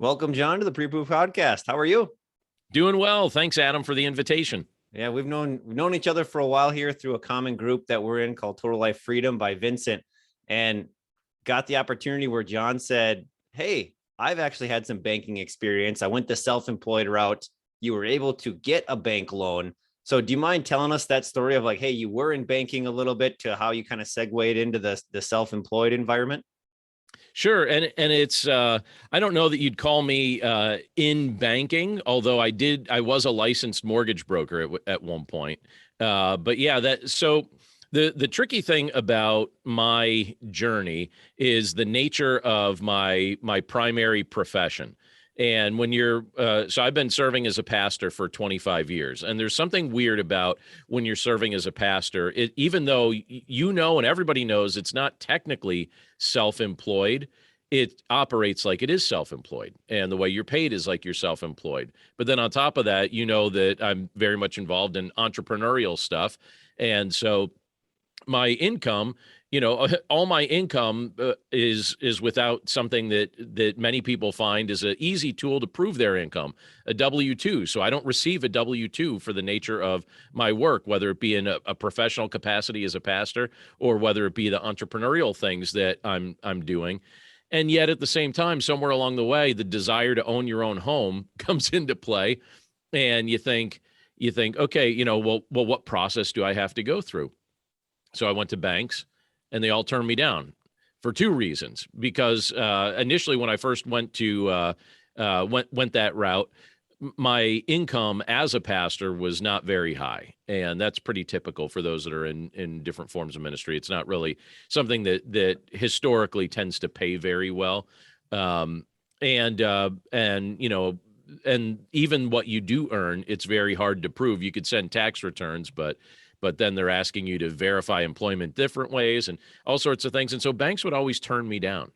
Welcome, John, to the Pre-Proof Podcast. How are you? Doing well. Thanks, Adam, for the invitation. Yeah, we've known each other for a while here through a common group that we're in called Total Life Freedom by Vincent, and got the opportunity where John said, "Hey, I've actually had some banking experience. I went the self-employed route. You were able to get a bank loan. So, do you mind telling us that story of like, hey, you were in banking a little bit to how you kind of segued into the self-employed environment?" Sure. And it's I don't know that you'd call me in banking, although I was a licensed mortgage broker at one point. But yeah, the tricky thing about my journey is the nature of my primary profession. And when so I've been serving as a pastor for 25 years, and there's something weird about when you're serving as a pastor, even though and everybody knows it's not technically self-employed, it operates like it is self-employed, and the way you're paid is like you're self-employed. But then on top of that, that I'm very much involved in entrepreneurial stuff, and so my income, all my income is without something that many people find is an easy tool to prove their income, a W-2. So I don't receive a W-2 for the nature of my work, whether it be in a professional capacity as a pastor or whether it be the entrepreneurial things that I'm doing. And yet at the same time, somewhere along the way, the desire to own your own home comes into play, and you think, okay, well, what process do I have to go through? So I went to banks, and they all turned me down for two reasons. Because initially, when I first went that route, my income as a pastor was not very high, and that's pretty typical for those that are in different forms of ministry. It's not really something that historically tends to pay very well, and even what you do earn, it's very hard to prove. You could send tax returns, but then they're asking you to verify employment different ways and all sorts of things. And so banks would always turn me down,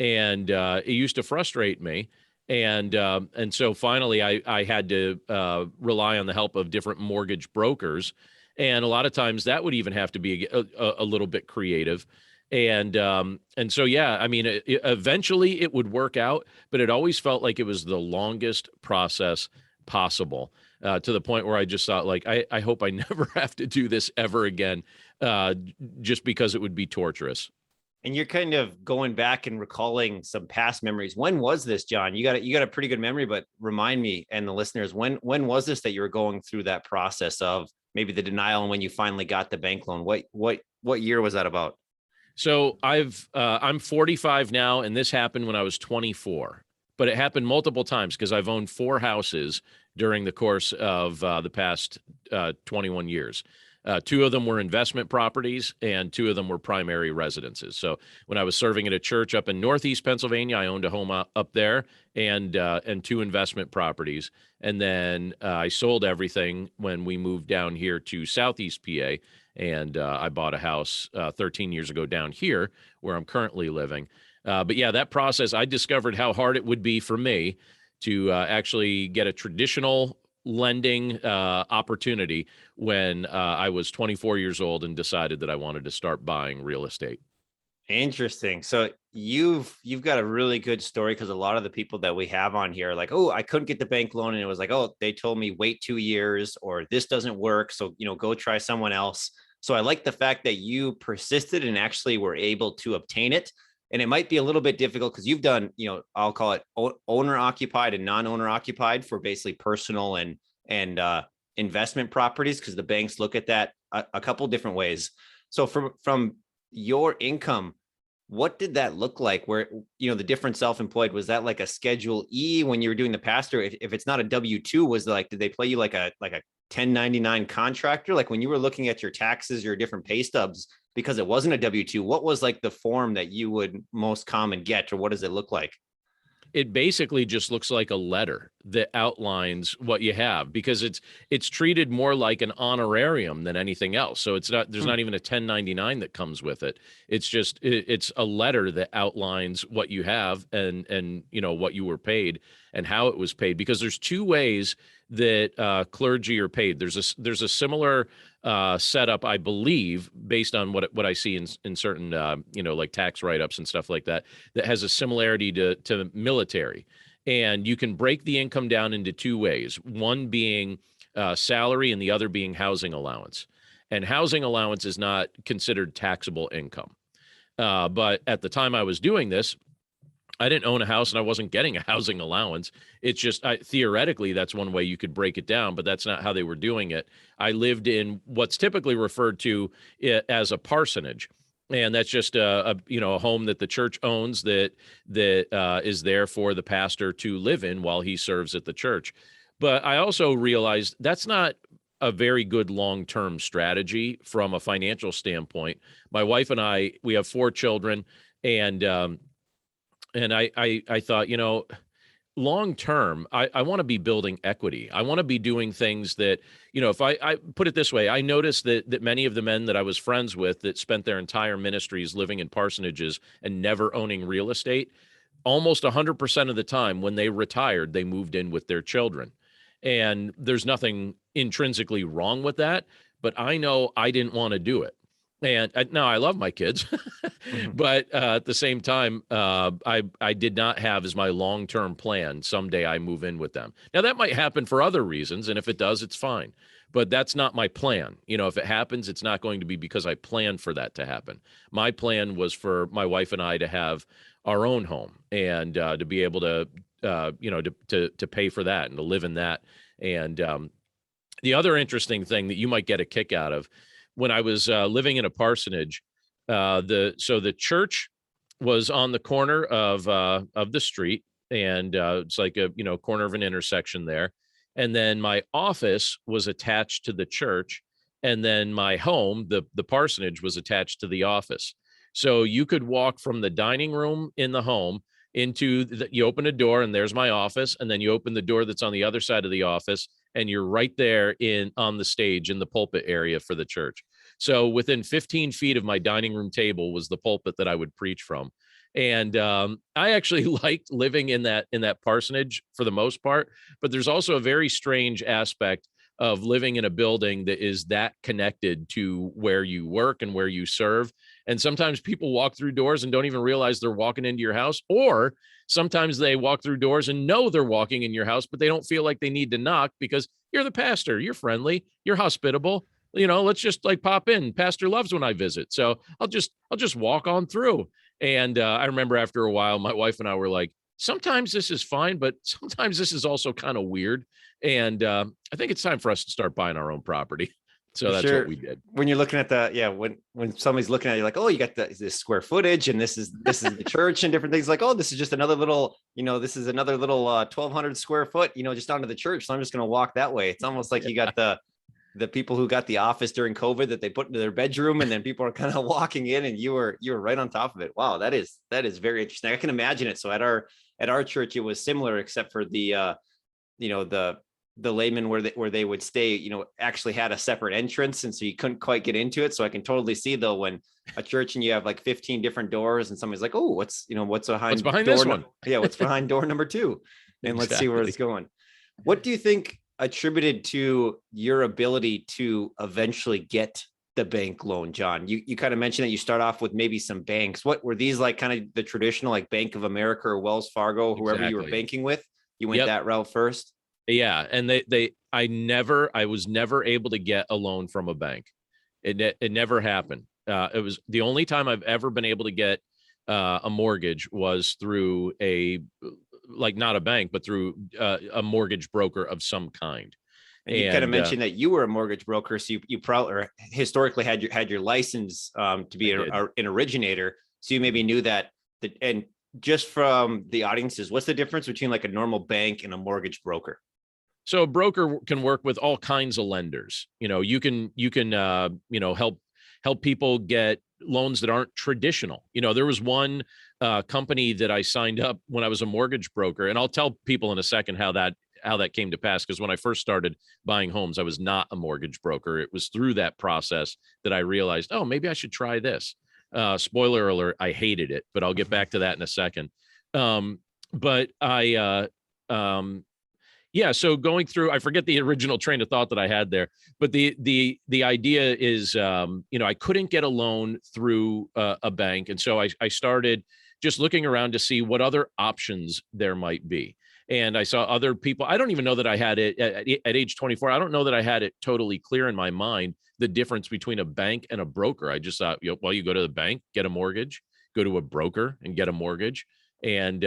and it used to frustrate me. And so finally I had to rely on the help of different mortgage brokers. And a lot of times that would even have to be a little bit creative. And so, yeah, I mean, eventually it would work out, but it always felt like it was the longest process possible. To the point where I just thought, like, I hope I never have to do this ever again, just because it would be torturous. And you're kind of going back and recalling some past memories. When was this, John? You got a pretty good memory, but remind me and the listeners, when was this that you were going through that process of maybe the denial and when you finally got the bank loan? What year was that about? So I'm 45 now, and this happened when I was 24. But it happened multiple times because I've owned 4 houses during the course of the past 21 years. 2 of them were investment properties, and 2 of them were primary residences. So when I was serving at a church up in Northeast Pennsylvania, I owned a home up there and 2 investment properties. And then I sold everything when we moved down here to Southeast PA, and I bought a house 13 years ago down here where I'm currently living. But yeah, that process, I discovered how hard it would be for me to actually get a traditional lending opportunity when I was 24 years old and decided that I wanted to start buying real estate. Interesting. So you've got a really good story, because a lot of the people that we have on here are like, oh, I couldn't get the bank loan, and it was like, oh, they told me wait 2 years, or this doesn't work, so go try someone else. So I like the fact that you persisted and actually were able to obtain it. And it might be a little bit difficult because you've done, I'll call it owner occupied and non-owner occupied for basically personal and investment properties, because the banks look at that a couple different ways. So from your income, what did that look like? Where, the different self-employed, was that like a Schedule E when you were doing the pastor? If it's not a W-2, was like, did they play you like a 1099 contractor? Like when you were looking at your taxes, your different pay stubs, because it wasn't a W-2, what was like the form that you would most common get, or what does it look like? It basically just looks like a letter that outlines what you have, because it's treated more like an honorarium than anything else. So there's not even a 1099 that comes with it. It's a letter that outlines what you have and what you were paid and how it was paid, because there's 2 ways that clergy are paid. There's a similar setup, I believe, based on what I see in certain like tax write-ups and stuff like that, that has a similarity to military. And you can break the income down into two ways, one being salary and the other being housing allowance. And housing allowance is not considered taxable income. But at the time I was doing this, I didn't own a house and I wasn't getting a housing allowance. It's just theoretically, that's one way you could break it down, but that's not how they were doing it. I lived in what's typically referred to as a parsonage. And that's just a home that the church owns that is there for the pastor to live in while he serves at the church. But I also realized that's not a very good long-term strategy from a financial standpoint. My wife and we have 4 children, and I thought, long term, I want to be building equity. I want to be doing things that, if I put it this way, I noticed that many of the men that I was friends with that spent their entire ministries living in parsonages and never owning real estate, almost 100% of the time when they retired, they moved in with their children. And there's nothing intrinsically wrong with that, but I know I didn't want to do it. And now I love my kids, Mhm. but at the same time, I did not have as my long-term plan, someday I move in with them. Now that might happen for other reasons, and if it does, it's fine. But that's not my plan. If it happens, it's not going to be because I planned for that to happen. My plan was for my wife and I to have our own home and to be able to, to pay for that and to live in that. And the other interesting thing that you might get a kick out of, when I was living in a parsonage, the church was on the corner of the street, and it's like a corner of an intersection there, and then my office was attached to the church, and then my home, the parsonage, was attached to the office. So you could walk from the dining room in the home into you open a door and there's my office, and then you open the door that's on the other side of the office and you're right there on the stage in the pulpit area for the church. So within 15 feet of my dining room table was the pulpit that I would preach from. And I actually liked living in that parsonage for the most part, but there's also a very strange aspect of living in a building that is that connected to where you work and where you serve. And sometimes people walk through doors and don't even realize they're walking into your house, or sometimes they walk through doors and know they're walking in your house, but they don't feel like they need to knock because you're the pastor, you're friendly, you're hospitable. Let's just like pop in. Pastor loves when I visit. So I'll just walk on through. And I remember after a while, my wife and I were like, sometimes this is fine, but sometimes this is also kind of weird. And I think it's time for us to start buying our own property. So For that's what sure. we did. When you're looking at when somebody's looking at you like, oh, you got this square footage and this is the church and different things, like, oh, this is just another little, this is another little 1,200 square foot, just onto the church. So I'm just going to walk that way. It's almost like you got the people who got the office during COVID that they put into their bedroom, and then people are kind of walking in and you were right on top of it. Wow. That is very interesting. I can imagine it. So at our church, it was similar, except for the layman where they would stay, actually had a separate entrance. And so you couldn't quite get into it. So I can totally see though, when a church and you have like 15 different doors and somebody's like, oh, what's behind behind door this one? Yeah. What's behind door number 2? And let's see where it's going. What do you think attributed to your ability to eventually get the bank loan, John? You kind of mentioned that you start off with maybe some banks. What were these, like kind of the traditional, like Bank of America or Wells Fargo, whoever you were banking with? You went that route first? Yeah. And I was never able to get a loan from a bank. It never happened. It was the only time I've ever been able to get a mortgage was through not a bank, but through a mortgage broker of some kind. And you kind of mentioned that you were a mortgage broker, so you probably or historically had your license to be an originator. So you maybe knew that. And just from the audiences, what's the difference between like a normal bank and a mortgage broker? So a broker can work with all kinds of lenders. You can help people get loans that aren't traditional. There was one company that I signed up when I was a mortgage broker, and I'll tell people in a second how that came to pass. Because when I first started buying homes, I was not a mortgage broker. It was through that process that I realized, oh, maybe I should try this. Spoiler alert, I hated it, but I'll get back to that in a second. But so going through, I forget the original train of thought that I had there, but the idea is, I couldn't get a loan through a bank. And so I started just looking around to see what other options there might be. And I saw other people. I don't even know that I had it at age 24. I don't know that I had it totally clear in my mind, the difference between a bank and a broker. I just thought, well, you go to the bank, get a mortgage, go to a broker and get a mortgage. And,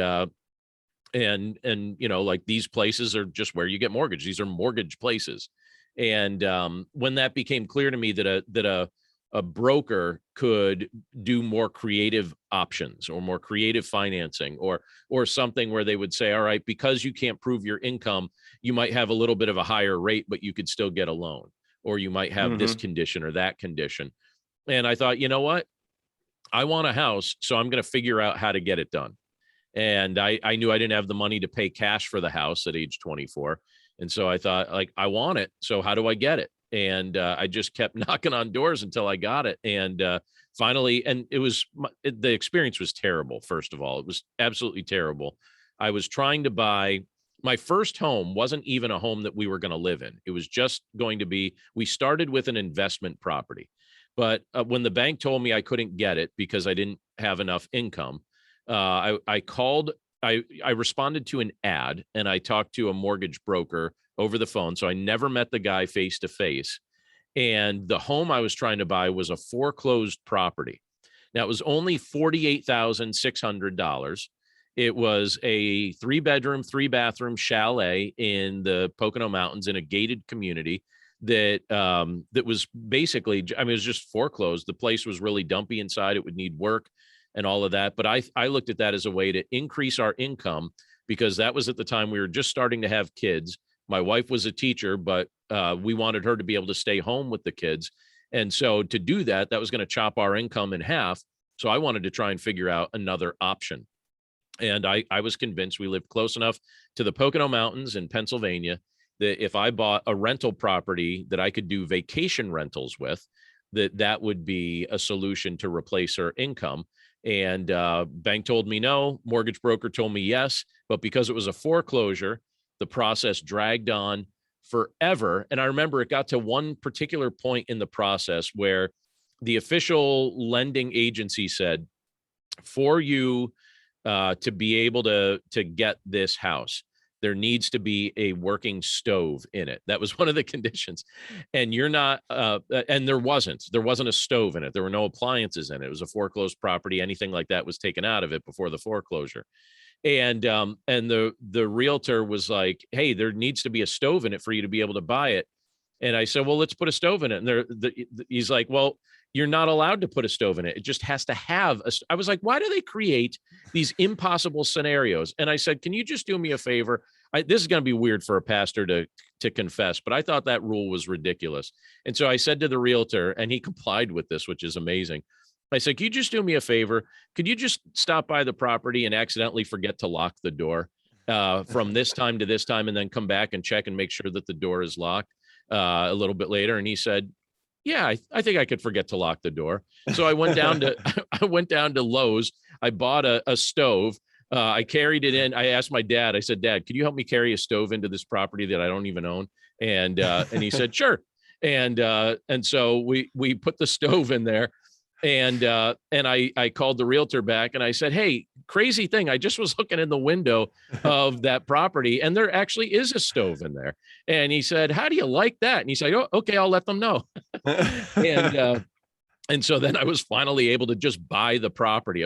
like these places are just where you get mortgage. These are mortgage places. And when that became clear to me that a broker could do more creative options or more creative financing or something where they would say, all right, because you can't prove your income, you might have a little bit of a higher rate, but you could still get a loan, or you might have this condition or that condition. And I thought, you know what? I want a house, so I'm going to figure out how to get it done. And I knew I didn't have the money to pay cash for the house at age 24. And so I thought, like, I want it. So how do I get it? And I just kept knocking on doors until I got it. And finally, and the experience was terrible. First of all, it was absolutely terrible. I was trying to buy my first home. Wasn't even a home that we were going to live in. It was just going to be, we started with an investment property. But when the bank told me I couldn't get it because I didn't have enough income, I called, I responded to an ad, and I talked to a mortgage broker over the phone. So I never met the guy face to face. And the home I was trying to buy was a foreclosed property. Now, it was only $48,600. It was a 3-bedroom, 3-bathroom chalet in the Pocono Mountains in a gated community that was basically, I mean, it was just foreclosed. The place was really dumpy inside. It would need work and all of that. But I looked at that as a way to increase our income, because that was at the time we were just starting to have kids. My wife was a teacher, but we wanted her to be able to stay home with the kids. And so to do that, that was going to chop our income in half. So I wanted to try and figure out another option. And I was convinced we lived close enough to the Pocono Mountains in Pennsylvania that if I bought a rental property that I could do vacation rentals with, that would be a solution to replace her income. And bank told me no, mortgage broker told me yes, but because it was a foreclosure, the process dragged on forever. And I remember it got to one particular point in the process where the official lending agency said, for you to be able to get this house, there needs to be a working stove in it. That was one of the conditions. And you're not, and there wasn't a stove in it. There were no appliances in it. It was a foreclosed property. Anything like that was taken out of it before the foreclosure. And the realtor was like, hey, there needs to be a stove in it for you to be able to buy it. And I said, well, let's put a stove in it. And he's like, well, you're not allowed to put a stove in it. It just has to have I was like, why do they create these impossible scenarios? And I said, can you just do me a favor? This is going to be weird for a pastor to confess, but I thought that rule was ridiculous. And so I said to the realtor, and he complied with this, which is amazing. I said, can you just do me a favor? Could you just stop by the property and accidentally forget to lock the door from this time to this time, and then come back and check and make sure that the door is locked a little bit later? And he said, yeah, I think I could forget to lock the door. So I went down to Lowe's. I bought a stove. I carried it in. I asked my dad, I said, Dad, could you help me carry a stove into this property that I don't even own? And he said, sure. And so we put the stove in there. And I called the realtor back and I said, hey, crazy thing. I just was looking in the window of that property and there actually is a stove in there. And he said, how do you like that? And he said, oh, okay, I'll let them know. And so then I was finally able to just buy the property.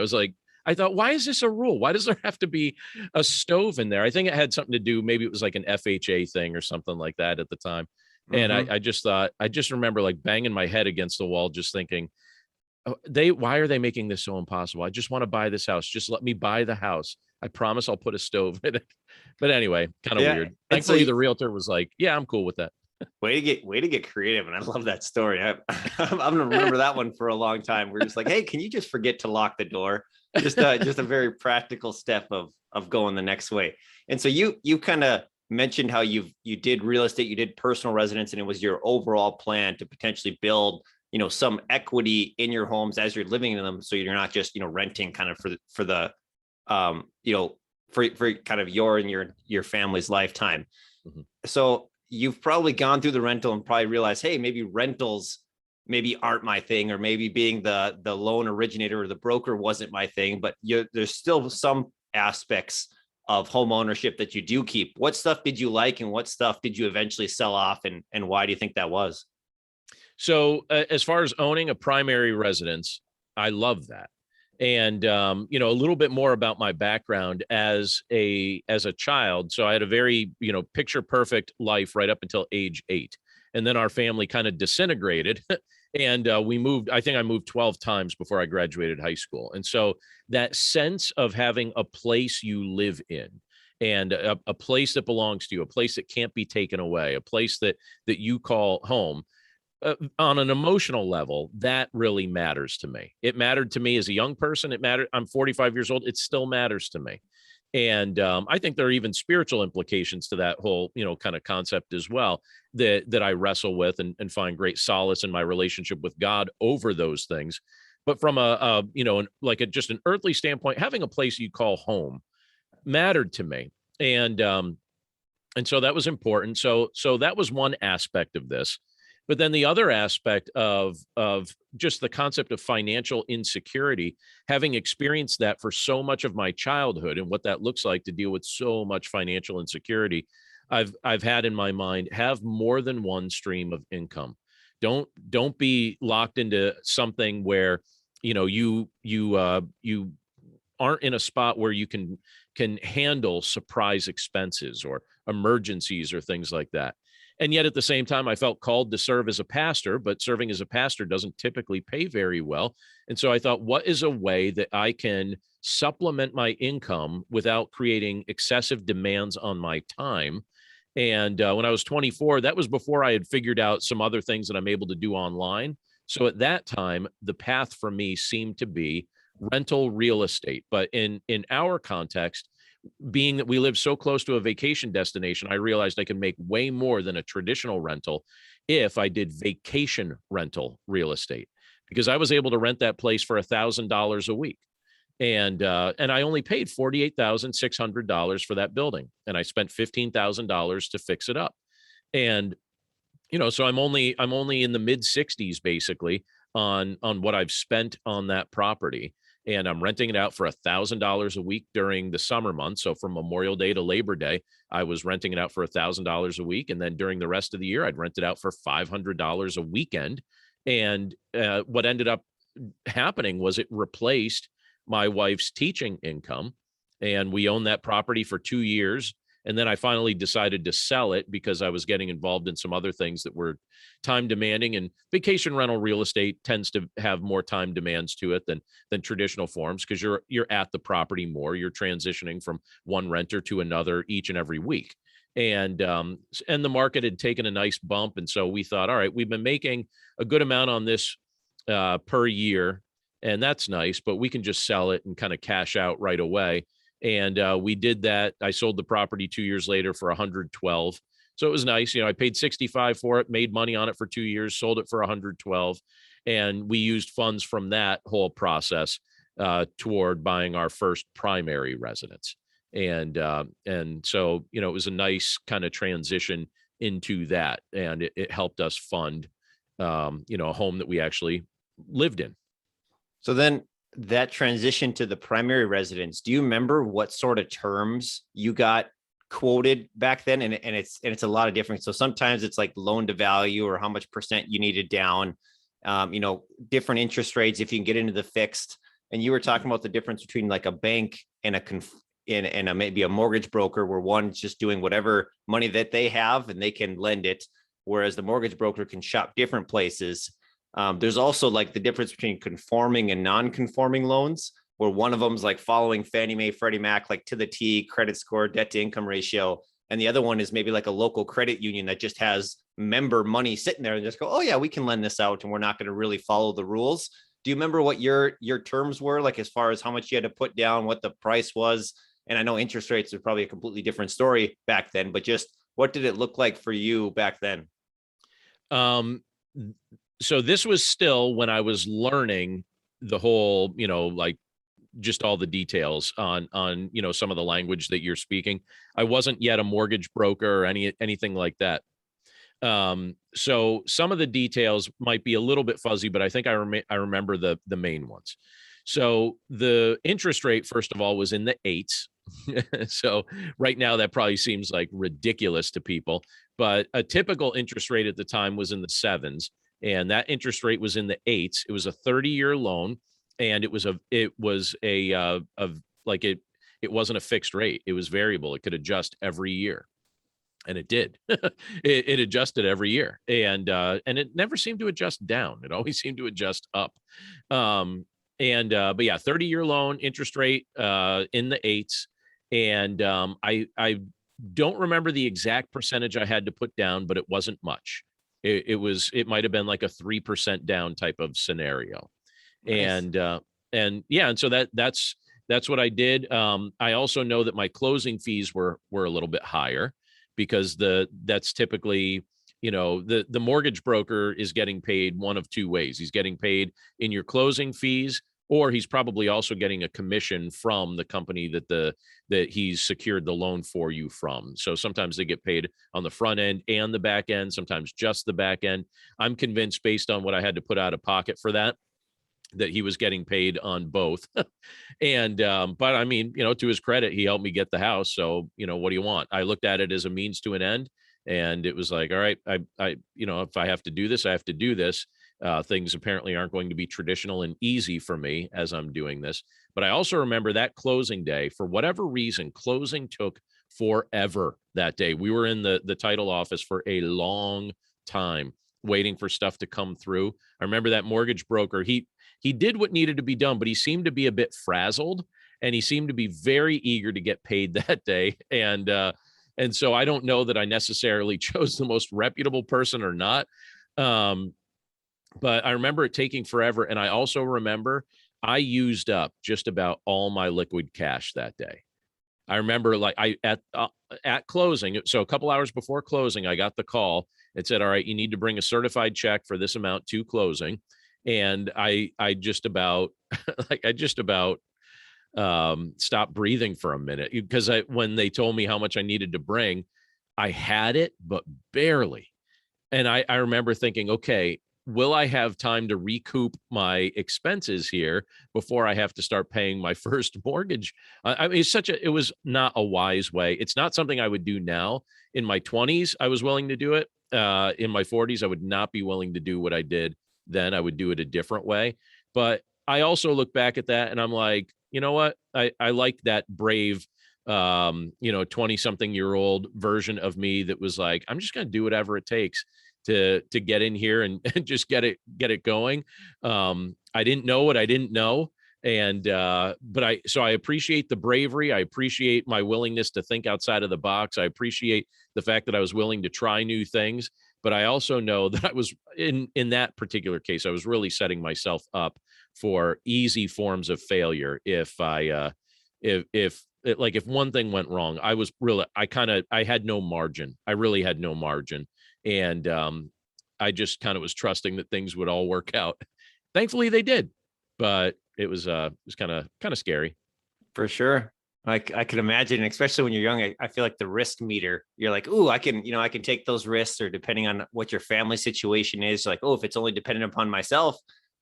I thought, why is this a rule? Why does there have to be a stove in there? I think it had something to do, maybe it was like an FHA thing or something like that at the time. And I just remember like banging my head against the wall, just thinking, why are they making this so impossible? I just want to buy this house. Just let me buy the house. I promise I'll put a stove in it. But anyway, kind of weird. Thankfully, the realtor was like, yeah, I'm cool with that. Way to get creative. And I love that story. I'm going to remember that one for a long time. We're just like, hey, can you just forget to lock the door? Just a very practical step of going the next way. And so you kind of mentioned how you did real estate, you did personal residence, and it was your overall plan to potentially build some equity in your homes as you're living in them. So you're not just, renting kind of for the, for kind of your and your family's lifetime. Mm-hmm. So you've probably gone through the rental and probably realized, hey, maybe rentals maybe aren't my thing, or maybe being the loan originator or the broker wasn't my thing, but there's still some aspects of home ownership that you do keep. What stuff did you like and what stuff did you eventually sell off, and why do you think that was? So as far as owning a primary residence, I love that. And a little bit more about my background as a child. So I had a very, picture perfect life right up until age 8. And then our family kind of disintegrated and we moved. I think I moved 12 times before I graduated high school. And so that sense of having a place you live in, and a place that belongs to you, a place that can't be taken away, a place that you call home, on an emotional level, that really matters to me. It mattered to me as a young person. It mattered. I'm 45 years old. It still matters to me. And I think there are even spiritual implications to that whole, kind of concept as well, that I wrestle with and find great solace in my relationship with God over those things. But from just an earthly standpoint, having a place you call home mattered to me. And so that was important. So that was one aspect of this. But then the other aspect of just the concept of financial insecurity, having experienced that for so much of my childhood and what that looks like to deal with so much financial insecurity, I've had in my mind, have more than one stream of income. Don't be locked into something where you aren't in a spot where you can handle surprise expenses or emergencies or things like that. And yet at the same time, I felt called to serve as a pastor, but serving as a pastor doesn't typically pay very well. And so I thought, what is a way that I can supplement my income without creating excessive demands on my time? And when I was 24, that was before I had figured out some other things that I'm able to do online. So at that time, the path for me seemed to be rental real estate. But in our context, being that we live so close to a vacation destination, I realized I could make way more than a traditional rental if I did vacation rental real estate, because I was able to rent that place for $1,000 a week. And I only paid $48,600 for that building. And I spent $15,000 to fix it up. And, so I'm only in the mid 60s basically on what I've spent on that property. And I'm renting it out for $1,000 a week during the summer months. So from Memorial Day to Labor Day, I was renting it out for $1,000 a week. And then during the rest of the year, I'd rent it out for $500 a weekend. And what ended up happening was it replaced my wife's teaching income. And we owned that property for 2 years. And then I finally decided to sell it because I was getting involved in some other things that were time demanding, and vacation rental real estate tends to have more time demands to it than traditional forms, because you're at the property more. You're transitioning from one renter to another each and every week. And the market had taken a nice bump. And so we thought, all right, we've been making a good amount on this per year, and that's nice, but we can just sell it and kind of cash out right away. And we did that. I sold the property 2 years later for 112. So it was nice. I paid 65 for it, made money on it for 2 years, sold it for 112. And we used funds from that whole process toward buying our first primary residence. And so, it was a nice kind of transition into that. And it helped us fund, a home that we actually lived in. So then that transition to the primary residence, do you remember what sort of terms you got quoted back then? And it's a lot of different. So sometimes it's like loan to value or how much percent you needed down, different interest rates if you can get into the fixed. And you were talking about the difference between like a bank and maybe a mortgage broker, where one's just doing whatever money that they have and they can lend it, whereas the mortgage broker can shop different places. There's also like the difference between conforming and non-conforming loans, where one of them is like following Fannie Mae, Freddie Mac, like to the T, credit score, debt to income ratio. And the other one is maybe like a local credit union that just has member money sitting there and just go, oh yeah, we can lend this out and we're not going to really follow the rules. Do you remember what your terms were, like as far as how much you had to put down, what the price was? And I know interest rates are probably a completely different story back then, but just what did it look like for you back then? So this was still when I was learning the whole, like just all the details on, some of the language that you're speaking. I wasn't yet a mortgage broker or anything like that. So some of the details might be a little bit fuzzy, but I think I remember the main ones. So the interest rate, first of all, was in the 8s. So right now that probably seems like ridiculous to people, but a typical interest rate at the time was in the sevens, and that interest rate was in the eights. It was a 30-year loan, and it wasn't a fixed rate. It was variable. It could adjust every year. And it did. It adjusted every year, and it never seemed to adjust down. It always seemed to adjust up. But yeah, 30-year loan, interest rate in the eights, and I don't remember the exact percentage I had to put down, but it wasn't much. It might have been like a 3% down type of scenario, Nice. and yeah, and so that's what I did. I also know that my closing fees were a little bit higher, because that's typically, the mortgage broker is getting paid one of two ways. He's getting paid in your closing fees, or he's probably also getting a commission from the company that he's secured the loan for you from. So sometimes they get paid on the front end and the back end, sometimes just the back end. I'm convinced, based on what I had to put out of pocket for that he was getting paid on both. But I mean, to his credit, he helped me get the house. So, what do you want? I looked at it as a means to an end, and it was like, all right, if I have to do this, I have to do this. Things apparently aren't going to be traditional and easy for me as I'm doing this. But I also remember that closing day, for whatever reason, closing took forever that day. We were in the title office for a long time waiting for stuff to come through. I remember that mortgage broker, he did what needed to be done, but he seemed to be a bit frazzled, and he seemed to be very eager to get paid that day. And so I don't know that I necessarily chose the most reputable person or not. But I remember it taking forever. And I also remember I used up just about all my liquid cash that day. I remember, like, at closing, so a couple hours before closing, I got the call. It said, all right, you need to bring a certified check for this amount to closing. And I just about stopped breathing for a minute, because when they told me how much I needed to bring, I had it, but barely. And I remember thinking, okay, will I have time to recoup my expenses here before I have to start paying my first mortgage? I mean, it was not a wise way. It's not something I would do now. In my 20s, I was willing to do it. In my 40s, I would not be willing to do what I did then. I would do it a different way. But I also look back at that and I'm like, you know what? I like that brave, 20 something year old version of me that was like, I'm just going to do whatever it takes to get in here and just get it going. I didn't know what I didn't know. But I appreciate the bravery. I appreciate my willingness to think outside of the box. I appreciate the fact that I was willing to try new things. But I also know that I was in that particular case, I was really setting myself up for easy forms of failure. If one thing went wrong, I had no margin. I really had no margin. And I just kind of was trusting that things would all work out. Thankfully they did, but it was kind of scary. For sure. I can imagine, especially when you're young, I feel like the risk meter, you're like, oh, I can take those risks, or depending on what your family situation is, like, oh, if it's only dependent upon myself,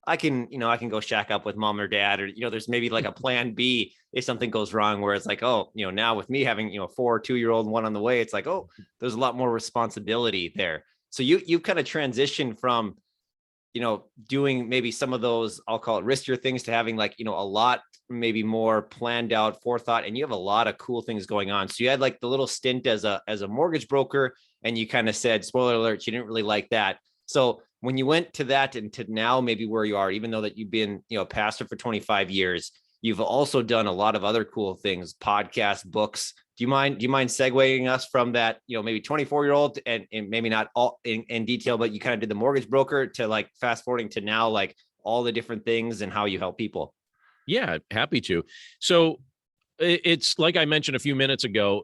I can go shack up with mom or dad, or, there's maybe like a plan B if something goes wrong, where it's like, oh, now with me having, 4 2-year-old, one on the way, it's like, oh, there's a lot more responsibility there. So you kind of transitioned from, doing maybe some of those, I'll call it riskier things, to having like, a lot maybe more planned out forethought, and you have a lot of cool things going on. So you had like the little stint as a mortgage broker, and you kind of said, spoiler alert, you didn't really like that. So when you went to that and to now maybe where you are, even though that you've been, a pastor for 25 years, you've also done a lot of other cool things, podcasts, books. Do you mind segueing us from that, maybe 24-year-old and maybe not all in detail, but you kind of did the mortgage broker to like fast forwarding to now, like all the different things and how you help people? Yeah, happy to. So it's like I mentioned a few minutes ago,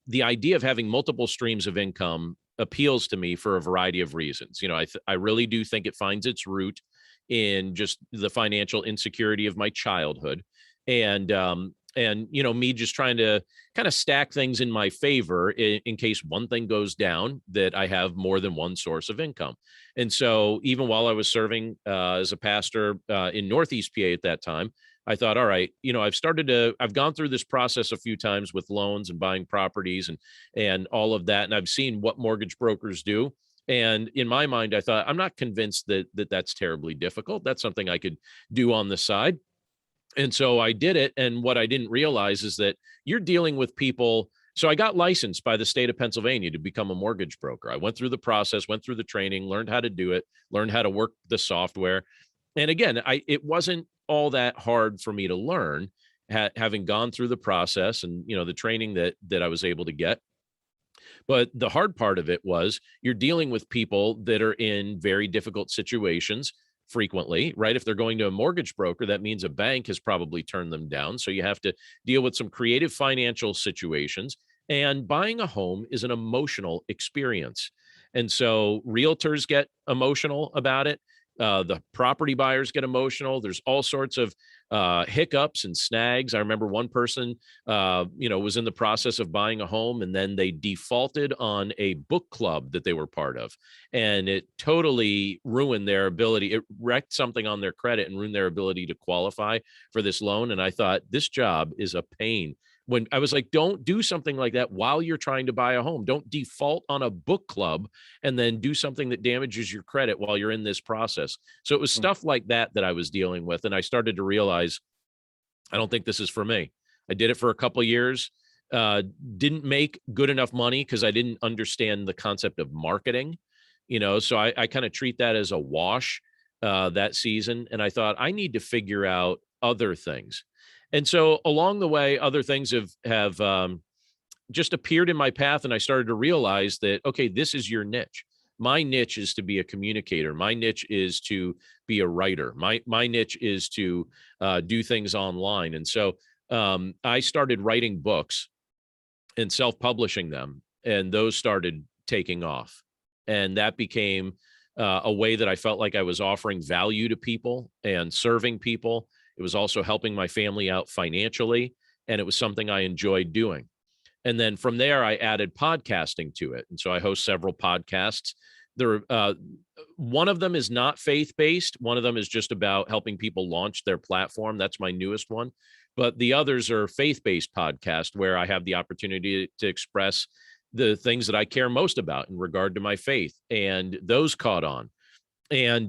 the idea of having multiple streams of income appeals to me for a variety of reasons. I really do think it finds its root in just the financial insecurity of my childhood, and me just trying to kind of stack things in my favor in case one thing goes down, that I have more than one source of income. And so even while I was serving as a pastor in Northeast PA at that time, I thought, all right, I've gone through this process a few times with loans and buying properties and all of that. And I've seen what mortgage brokers do. And in my mind, I thought, I'm not convinced that that's terribly difficult. That's something I could do on the side. And so I did it. And what I didn't realize is that you're dealing with people. So I got licensed by the state of Pennsylvania to become a mortgage broker. I went through the process, went through the training, learned how to do it, learned how to work the software. And again, it wasn't all that hard for me to learn, having gone through the process and the training that I was able to get. But the hard part of it was you're dealing with people that are in very difficult situations frequently, right? If they're going to a mortgage broker, that means a bank has probably turned them down. So you have to deal with some creative financial situations. And buying a home is an emotional experience. And so realtors get emotional about it. The property buyers get emotional. There's all sorts of hiccups and snags. I remember one person, was in the process of buying a home, and then they defaulted on a book club that they were part of, and it totally ruined their ability. It wrecked something on their credit and ruined their ability to qualify for this loan. And I thought, this job is a pain. When I was like, don't do something like that while you're trying to buy a home. Don't default on a book club and then do something that damages your credit while you're in this process. So it was stuff like that I was dealing with. And I started to realize, I don't think this is for me. I did it for a couple of years, didn't make good enough money because I didn't understand the concept of marketing, so I kind of treat that as a wash that season. And I thought, I need to figure out other things. And so along the way, other things have just appeared in my path. And I started to realize that, okay, this is your niche. My niche is to be a communicator. My niche is to be a writer. My niche is to do things online. And so I started writing books and self-publishing them, and those started taking off. And that became a way that I felt like I was offering value to people and serving people. It was also helping my family out financially, and it was something I enjoyed doing. And then from there, I added podcasting to it. And so I host several podcasts. One of them is not faith-based. One of them is just about helping people launch their platform. That's my newest one. But the others are faith-based podcasts where I have the opportunity to express the things that I care most about in regard to my faith. And those caught on. And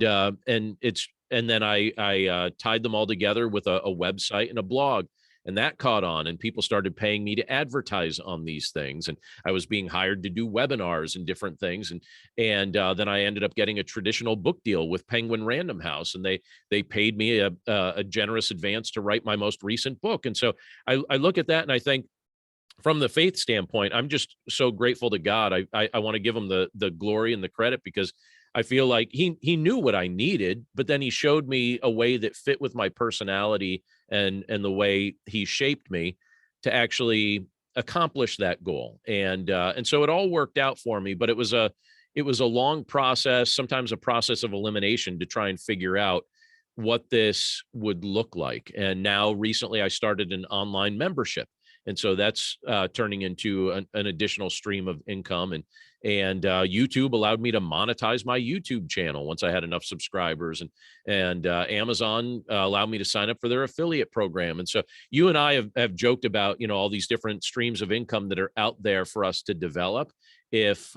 then I tied them all together with a website and a blog, and that caught on, and people started paying me to advertise on these things. And I was being hired to do webinars and different things. And then I ended up getting a traditional book deal with Penguin Random House, and they paid me a generous advance to write my most recent book. And so I look at that and I think, from the faith standpoint, I'm just so grateful to God. I want to give him the glory and the credit, because I feel like he knew what I needed, but then he showed me a way that fit with my personality and the way he shaped me to actually accomplish that goal. And so it all worked out for me, but it was a long process, sometimes a process of elimination, to try and figure out what this would look like. And now recently I started an online membership. And so that's turning into an additional stream of income. And YouTube allowed me to monetize my YouTube channel once I had enough subscribers, and Amazon allowed me to sign up for their affiliate program. And so you and I have joked about, all these different streams of income that are out there for us to develop if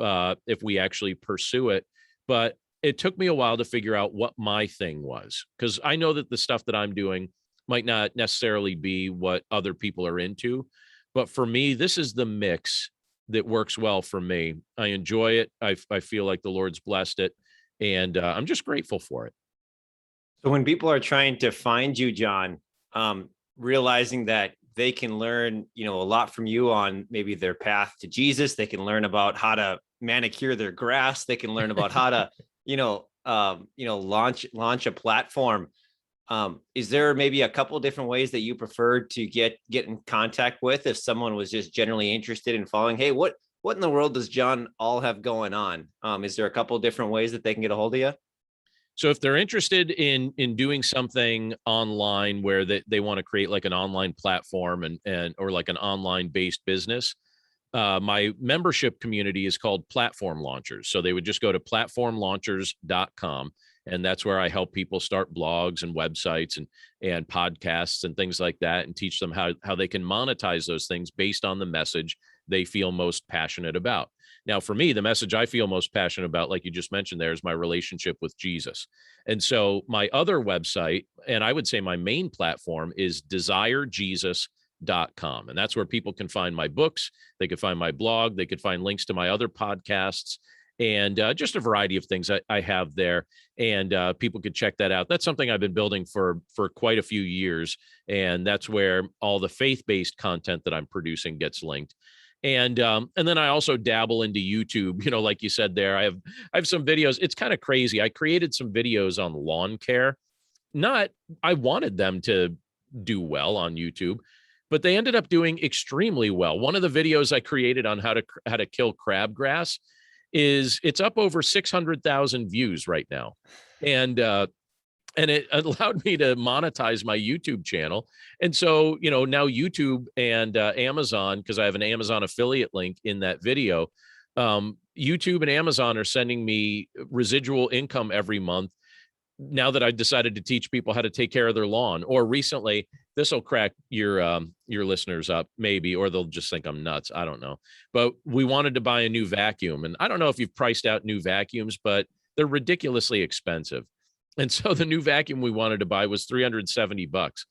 we actually pursue it. But it took me a while to figure out what my thing was, because I know that the stuff that I'm doing might not necessarily be what other people are into. But for me, this is the mix that works well for me. I enjoy it. I feel like the Lord's blessed it, and I'm just grateful for it. So when people are trying to find you, John, realizing that they can learn, a lot from you on maybe their path to Jesus, they can learn about how to manicure their grass, they can learn about how to, launch a platform. Is there maybe a couple different ways that you prefer to get in contact with if someone was just generally interested in following? Hey, what in the world does John all have going on? Is there a couple different ways that they can get a hold of you? So if they're interested in doing something online where they want to create like an online platform or like an online based business, my membership community is called Platform Launchers. So they would just go to platformlaunchers.com. And that's where I help people start blogs and websites and podcasts and things like that, and teach them how they can monetize those things based on the message they feel most passionate about. Now, for me, the message I feel most passionate about, like you just mentioned there, is my relationship with Jesus. And so my other website, and I would say my main platform, is desirejesus.com. And that's where people can find my books. They could find my blog. They could find links to my other podcasts, and just a variety of things I have there. And people could check that out. That's something I've been building for quite a few years. And that's where all the faith-based content that I'm producing gets linked. And then I also dabble into YouTube, like you said there. I have some videos. It's kind of crazy. I created some videos on lawn care. I wanted them to do well on YouTube, but they ended up doing extremely well. One of the videos I created on how to kill crabgrass it's up over 600,000 views right now. And it allowed me to monetize my YouTube channel. And so, now YouTube and Amazon, because I have an Amazon affiliate link in that video, YouTube and Amazon are sending me residual income every month now that I've decided to teach people how to take care of their lawn. Or recently, this will crack your listeners up maybe, or they'll just think I'm nuts. I don't know. But we wanted to buy a new vacuum. And I don't know if you've priced out new vacuums, but they're ridiculously expensive. And so the new vacuum we wanted to buy was $370.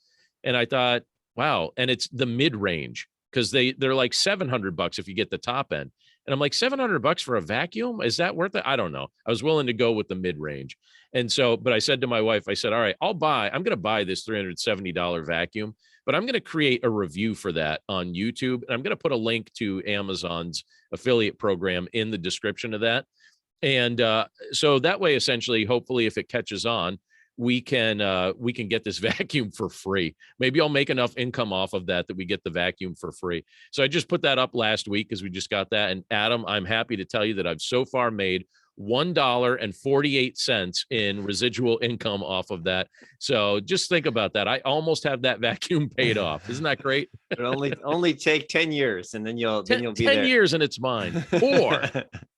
And I thought, wow. And it's the mid-range, because they're like $700 if you get the top end. And I'm like, $700 for a vacuum? Is that worth it? I don't know. I was willing to go with the mid-range. And so, but I said to my wife, I said, all right, I'm going to buy this $370 vacuum, but I'm going to create a review for that on YouTube. And I'm going to put a link to Amazon's affiliate program in the description of that. And so that way, essentially, hopefully, if it catches on, we can get this vacuum for free. Maybe I'll make enough income off of that we get the vacuum for free. So I just put that up last week because we just got that. And Adam, I'm happy to tell you that I've so far made $1.48 in residual income off of that. So just think about that. I almost have that vacuum paid off. Isn't that great? It only take 10 years, and then you'll be 10 there. years and it's mine.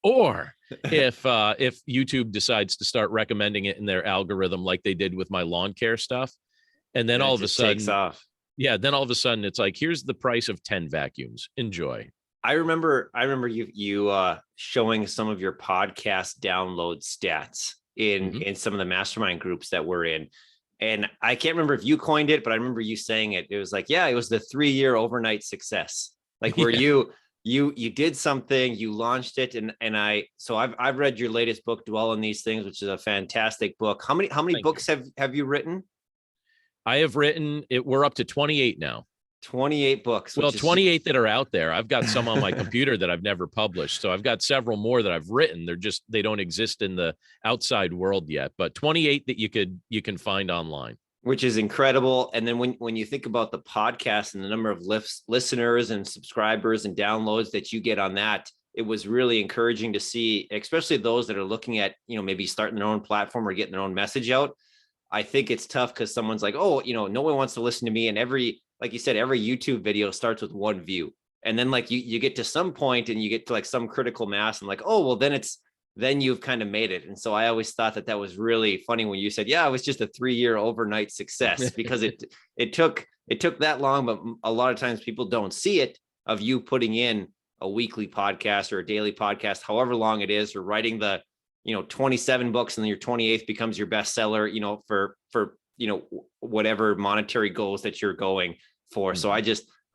Or if YouTube decides to start recommending it in their algorithm, like they did with my lawn care stuff, and then all of a sudden takes off. Yeah, then all of a sudden it's like, here's the price of 10 vacuums. Enjoy. I remember you showing some of your podcast download stats in some of the mastermind groups that we're in. And I can't remember if you coined it, but I remember you saying it. It was like, yeah, it was the 3-year overnight success. Like where you did something, you launched it. And I've read your latest book, Dwell on These Things, which is a fantastic book. How many books have you written? I have written it. We're up to 28 now. 28 books. Well, 28 that are out there. I've got some on my computer that I've never published. So I've got several more that I've written. They don't exist in the outside world yet, but 28 that you can find online. Which is incredible. And then when you think about the podcast and the number of listeners and subscribers and downloads that you get on that, it was really encouraging to see, especially those that are looking at, maybe starting their own platform or getting their own message out. I think it's tough because someone's like, oh, no one wants to listen to me. And like you said, every YouTube video starts with one view. And then like you get to some point and you get to like some critical mass and like, oh, well, then you've kind of made it. And so I always thought that was really funny when you said, yeah, it was just a 3-year overnight success, because it took that long. But a lot of times people don't see it, of you putting in a weekly podcast or a daily podcast, however long it is, or writing the 27 books and then your 28th becomes your bestseller, for whatever monetary goals that you're going for. So I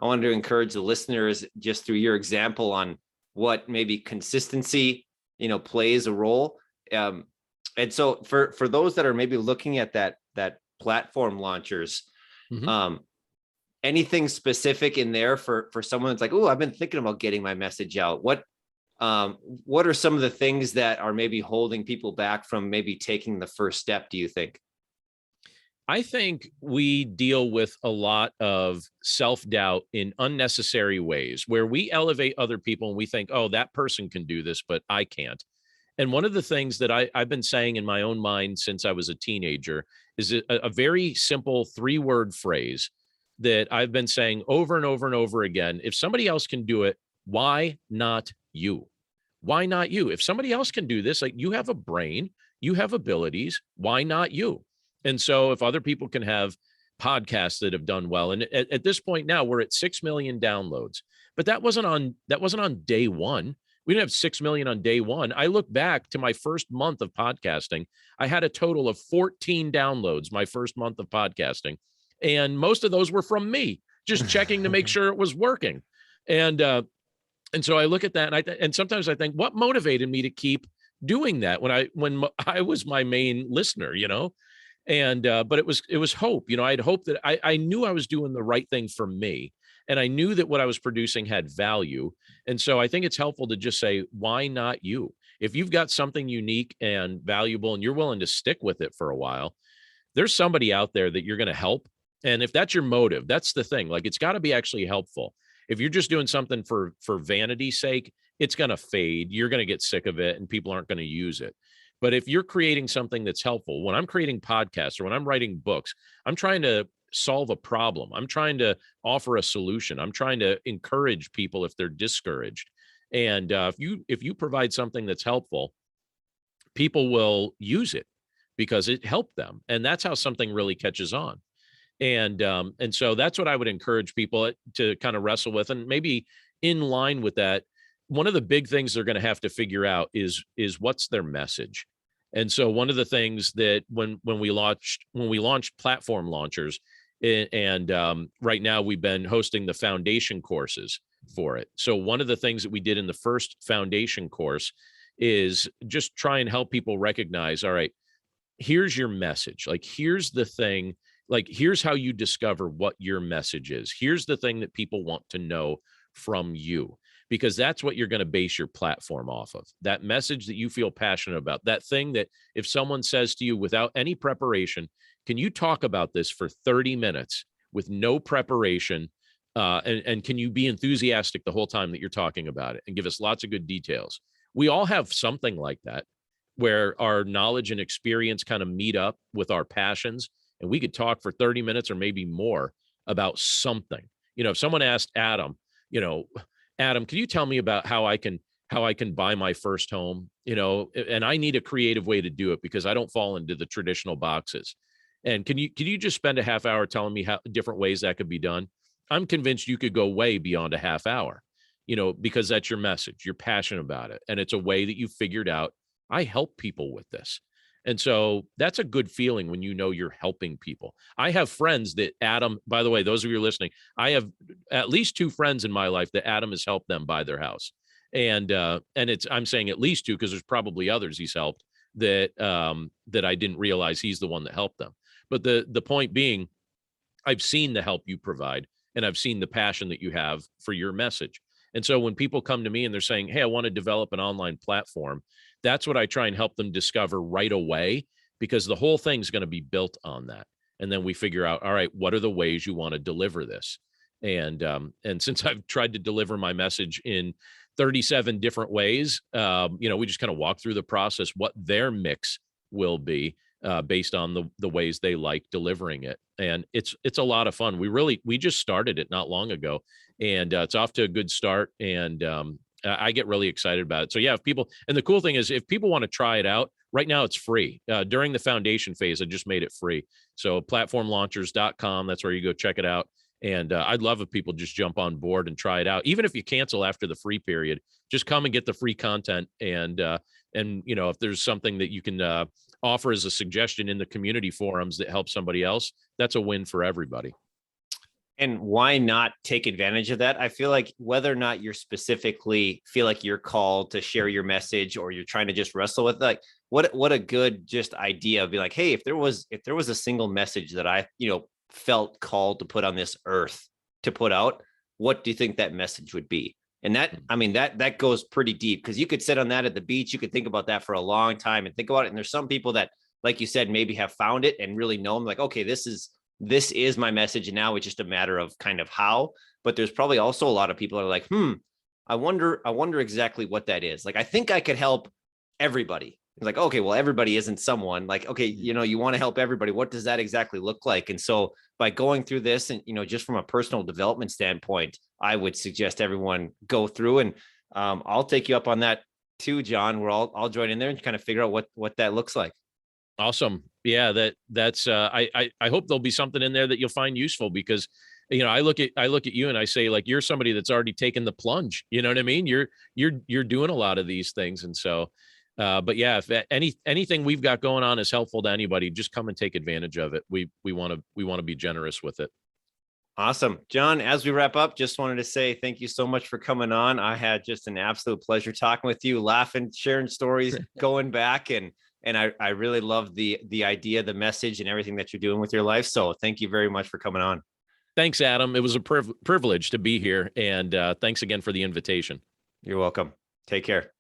wanted to encourage the listeners, just through your example, on what maybe consistency, plays a role. And so for those that are maybe looking at that platform launchers, anything specific in there for someone that's like, oh, I've been thinking about getting my message out. What are some of the things that are maybe holding people back from maybe taking the first step, do you think? I think we deal with a lot of self-doubt in unnecessary ways, where we elevate other people and we think, oh, that person can do this, but I can't. And one of the things that I've been saying in my own mind since I was a teenager is a very simple 3-word phrase that I've been saying over and over and over again. If somebody else can do it, why not you? Why not you? If somebody else can do this, like, you have a brain, You have abilities. Why not you? And so if other people can have podcasts that have done well, and at this point now we're at 6 million downloads, but that wasn't on day one. We didn't have 6 million on day one. I look back to my first month of podcasting. I had a total of 14 downloads my first month of podcasting. And most of those were from me just checking to make sure it was working. And so I look at that, and sometimes I think, what motivated me to keep doing that when I was my main listener, And but it was hope. I had hope that I knew I was doing the right thing for me, and I knew that what I was producing had value. And so I think it's helpful to just say, why not you? If you've got something unique and valuable and you're willing to stick with it for a while, there's somebody out there that you're going to help. And if that's your motive, that's the thing. Like, it's got to be actually helpful. If you're just doing something for vanity's sake, it's going to fade. You're going to get sick of it and people aren't going to use it. But if you're creating something that's helpful, when I'm creating podcasts or when I'm writing books, I'm trying to solve a problem. I'm trying to offer a solution. I'm trying to encourage people if they're discouraged. And if you provide something that's helpful, people will use it because it helped them. And that's how something really catches on. And so that's what I would encourage people to kind of wrestle with. And maybe in line with that, one of the big things they're going to have to figure out is what's their message. And so one of the things that when we launched platform launchers, and right now we've been hosting the foundation courses for it. So one of the things that we did in the first foundation course is just try and help people recognize, all right, here's your message. Like, here's the thing. Like, here's how you discover what your message is. Here's the thing that people want to know from you, because that's what you're going to base your platform off of. That message that you feel passionate about, that thing that if someone says to you without any preparation, can you talk about this for 30 minutes with no preparation? And can you be enthusiastic the whole time that you're talking about it and give us lots of good details? We all have something like that where our knowledge and experience kind of meet up with our passions. And we could talk for 30 minutes or maybe more about something. If someone asked Adam, Adam, can you tell me about how I can buy my first home? And I need a creative way to do it because I don't fall into the traditional boxes. And can you just spend a half hour telling me how different ways that could be done? I'm convinced you could go way beyond a half hour, because that's your message. You're passionate about it. And it's a way that you figured out, I help people with this. And so that's a good feeling when you're helping people. I have friends that Adam, by the way, those of you listening, I have at least 2 friends in my life that Adam has helped them buy their house. And I'm saying at least 2 because there's probably others he's helped that I didn't realize he's the one that helped them. But the point being, I've seen the help you provide and I've seen the passion that you have for your message. And so when people come to me and they're saying, hey, I want to develop an online platform, that's what I try and help them discover right away, because the whole thing's going to be built on that. And then we figure out, all right, what are the ways you want to deliver this? And since I've tried to deliver my message in 37 different ways, we just kind of walk through the process, what their mix will be based on the ways they like delivering it. And it's a lot of fun. We just started it not long ago, and it's off to a good start. And I get really excited about it. So yeah, and the cool thing is if people want to try it out right now, it's free. During the foundation phase, I just made it free. So platformlaunchers.com, that's where you go check it out. And I'd love if people just jump on board and try it out. Even if you cancel after the free period, just come and get the free content. And if there's something that you can offer as a suggestion in the community forums that helps somebody else, that's a win for everybody. And why not take advantage of that? I feel like whether or not you're specifically feel like you're called to share your message, or you're trying to just wrestle with, like, what a good just idea of be like, hey, if there was a single message that I, felt called to put on this earth to put out, what do you think that message would be? And that goes pretty deep, because you could sit on that at the beach. You could think about that for a long time and think about it. And there's some people that, like you said, maybe have found it and really know them, like, okay, this is my message. And now it's just a matter of kind of how. But there's probably also a lot of people that are like, I wonder exactly what that is. Like, I think I could help everybody. It's like, okay, well, everybody isn't someone. Like, okay, you want to help everybody. What does that exactly look like? And so by going through this and, just from a personal development standpoint, I would suggest everyone go through, and I'll take you up on that too, John, we're all join in there and kind of figure out what that looks like. Awesome. Yeah, that's I hope there'll be something in there that you'll find useful, because I look at you and I say, like, you're somebody that's already taken the plunge. You know what I mean? You're doing a lot of these things. And so but yeah, if anything we've got going on is helpful to anybody, just come and take advantage of it. We want to be generous with it. Awesome. John, as we wrap up, just wanted to say thank you so much for coming on. I had just an absolute pleasure talking with you, laughing, sharing stories, going back, and I really love the idea, the message, and everything that you're doing with your life. So thank you very much for coming on. Thanks, Adam. It was a privilege to be here. And thanks again for the invitation. You're welcome. Take care.